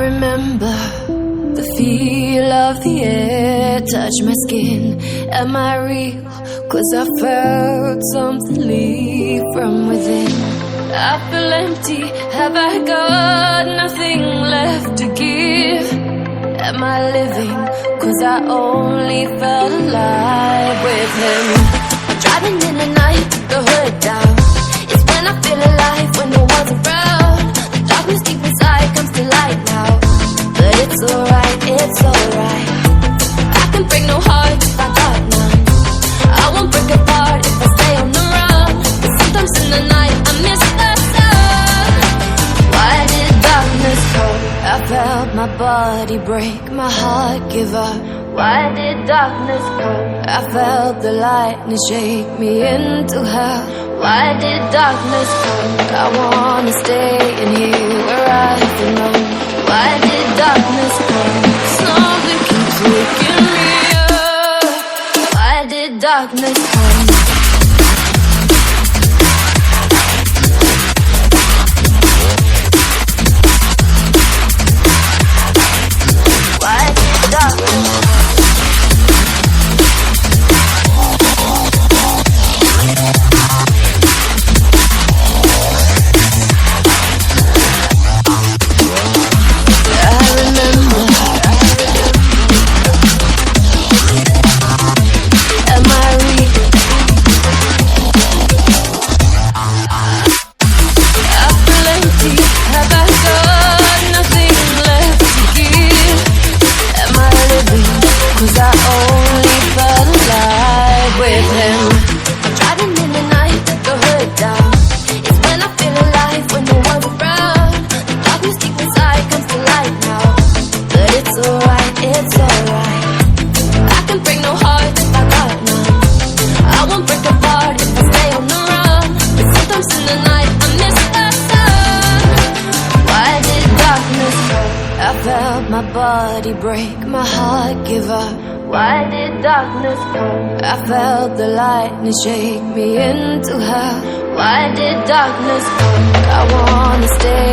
remember the feel of the air touch my skin. Am I real? 'Cause I felt something leave from within. I feel empty, have I got nothing left to give? Am I living? 'Cause I only felt alive with him. Driving in the night, the hood down. It's when I feel alive, when no one's around. The darkness deep inside comes to light now. But it's alright, it's alright. I can break no heart if I got none. I won't break apart if I stay on the run. But sometimes in the night I miss the sun. Why did darkness come? I felt my body break, my heart give up. Why did darkness come? I felt the lightning shake me into hell. Why did darkness come? I wanna stay in here where I belong. Why did darkness come? Something keeps waking me up. Why did darkness come? Why did darkness come? My body break, my heart give up. Why did darkness come? I felt the lightning shake me into hell. Why did darkness come? I wanna stay